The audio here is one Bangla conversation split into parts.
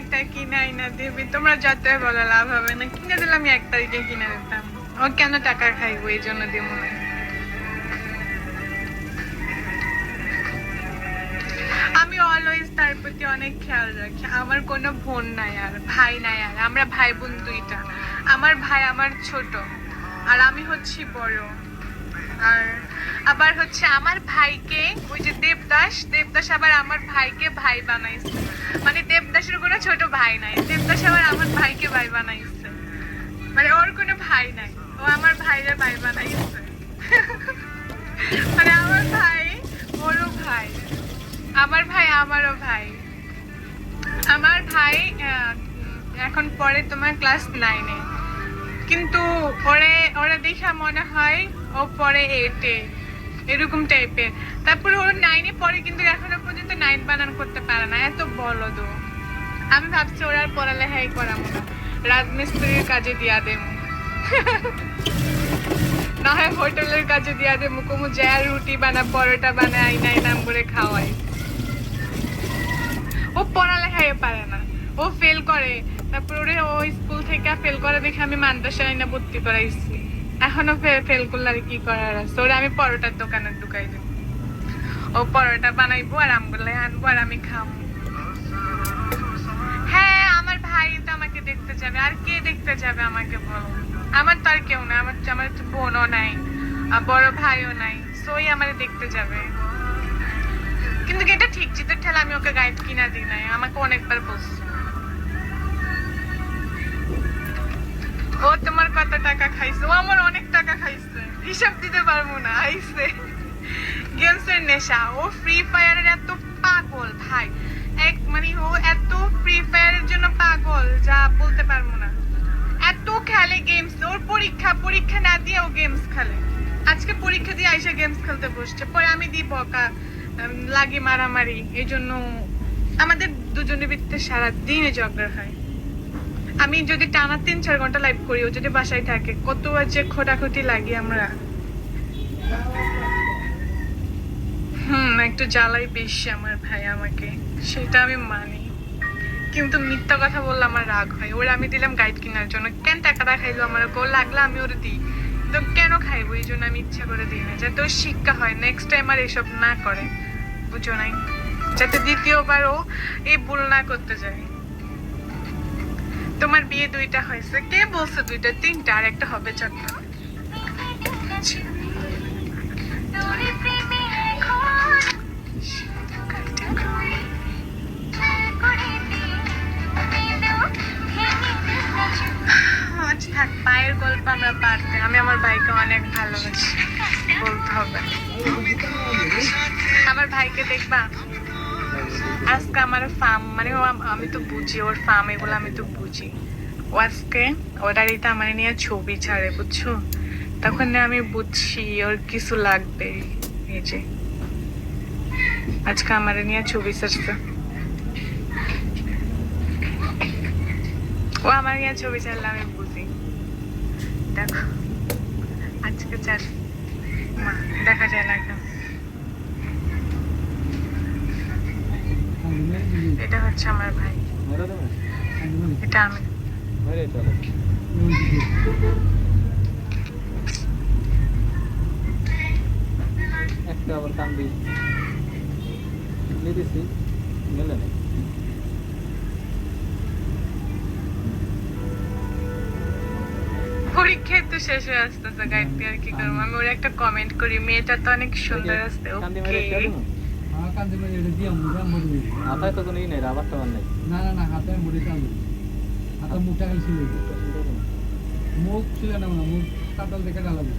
একটা কিনে আইনা দিবি, তোমরা যতই বলে লাভ হবে না। কিনে দিলে আমি 1 তারিখে কিনে দিতাম। ও কেন টাকা খাইবো, এই জন্য দিব না। আমি অলওয়েজ তার প্রতি অনেক খেয়াল রাখি। আমার কোনো বোন নাই আর ভাই নাই, আর আমরা ভাই বোন 2টা। আমার ভাই আমার ছোট আর আমি হচ্ছি বড়। আর আবার হচ্ছে আমার ভাইকে ওই যে দেবদাস আবার আমার ভাইকে ভাই বানাইছে। মানে দেবদাসের কোনো ছোট ভাই নাই, দেবদাস আবার আমার ভাইকে ভাই বানাইছে। মানে ওর কোনো ভাই নাই, ও আমার ভাইরে ভাই বানাইছে। মানে আমার ভাই ওরও ভাই, আমার ভাই আমারও ভাই। আমার ভাই এখন পরে তোমার ক্লাস 9-এ, কিন্তু ওরে দেখা মনে হয় ও পরে 8-এ, এরকম টাইপের। তারপরে ওর 9-এ পরে, কিন্তু এখনো পর্যন্ত 9 বানান করতে পারে না, এত বলদ। আমি ভাবছি ওর আর পড়ালেখাই করাবো না, রাজমিস্ত্রির কাজে দিয়া দেবো, না হয় হোটেলের কাজে দিয়া দেবো। কুমু যায় রুটি বানা, পরোটা বানা, আইনাই নাম করে খাওয়াই। ও পড়ালেখাই পারে না, ও ফেল করে। তারপর ওরে ও স্কুল থেকে ফেল করে দেখে আমি মাদ্রাসায় আইনা ভর্তি করাইছি। এখনো ফেল করলে আর কি করার আছে। ওরে আমি পরোটার দোকানে ঢুকাই দেবো, ও পরোটা বানাইবো আর আমগুলো আনবো আর আমি খাবো। হ্যাঁ, আমার ভাই তো আমাকে দেখতে যাবে, আর কে দেখতে যাবে আমাকে বলো? আমার তো আর কেউ না, আমার তো বোনও নাই আর বড় ভাইও নাই, সই আমারে দেখতে যাবে। কিন্তু এটা ঠিক, জিতের ঠেলা আমি ওকে গাইড কিনা দিই নাই, আমাকে অনেকবার বলছে। ও তোমার কত টাকা খাইছে? ও আমার অনেক টাকা খাইছে, হিসাব দিতে পারবো না। আইছে গেমসের নেশা, ও ফ্রি ফায়ারের এত পাগল ভাই, মানে ও এত ফ্রি ফায়ারের জন্য পাগল যা বলতে পারবো না। এত খেলে গেমস, ওর পরীক্ষা না দিয়ে ও গেমস খেলে। আজকে পরীক্ষা দিয়ে আইসা গেমস খেলতে বসছে, পরে আমি দিই বকা, লাগে মারামারি। এই জন্য আমাদের দুজনের ভিতরে সারাদিনে ঝগড়া হয়। আমি যদি টানা 3-4 ঘন্টা লাইভ করি, ও যদি বাসায় থাকে, কত যে খোটাখুটি লাগি আমরা। একটু জ্বালাই বেশি আমার ভাই আমাকে, সেটা আমি মানি। কিন্তু মিথ্যা কথা বললে আমার রাগ হয়। ওরা আমি দিলাম গাইড কেনার জন্য, কেন টাকাটা খাইলো আমার, ওর লাগলে আমি ওরে দিই, তো কেন খাইবো? এই জন্য আমি ইচ্ছা করে দিই না, যাতে ওর শিক্ষা হয়, নেক্সট টাইম আর এসব না করে, বুঝো নাই? যাতে দ্বিতীয়বার ও এই ভুল না করতে যায়। তোমার বিয়ে 2টা হয়েছে, কে বলছে 2টা? 3টা, আর একটা হবে 4টা। থাক, পায়ের গল্প আমরা পারতে। আমি আমার ভাইকে অনেক ভালোবাসি, বলতে হবে। আমার ভাইকে দেখবা, আজকে আমার ফার্ম, মানে আমি তো বুঝি ওর ফার্ম, এগুলো আমি তো বুঝি। ও আজকে ওটারিতে আমার নিয়ে ছবি ছাড়ে, বুঝছো? তখন আমি বুঝছি ওর কিছু লাগবে। এই যে আজকে আমার নিয়ে ছবি ছাড়ছে, ও আমার নিয়ে ছবি ছাড়লে আমি বুঝি। দেখো আজকে মা দেখা যায় না কেন? এটা হচ্ছে আমার ভাই, এটা আমি। একটা আবার কান্দি দিয়েছি, মেলে নেই। পরীক্ষায় তো শেষ হয়ে আসতেছে, গাইড দিয়ে আর কি করবো? আমি ওর একটা কমেন্ট করি, মেয়েটা তো অনেক সুন্দর আসছে। হাতায় তো কোনো ই নেই, রাবার টাবার নেই। না না না, হাতে মুড়ি চালু, হাতে মুখটা খালি ছিল, মুখ ছিল না, মুখ কাতাল দেখে ডালাবো।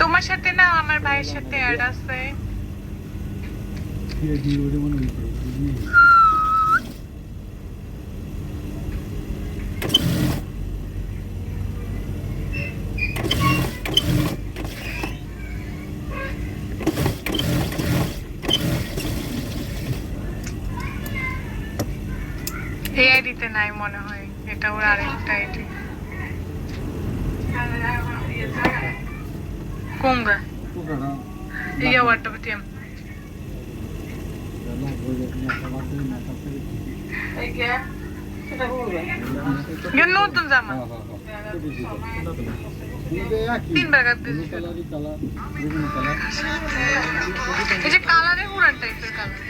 তোমার সাথে না আমার ভাইয়ের সাথে অ্যাড আছে। এই আইডিতে নাই মনে হয়, এটা ওর আরেকটা আইডি। কোনগা ইয়া ওয়াটার টিম নতুন জামা তিনবার কাটতে এই যে কালারে পুরান টাইপের কালার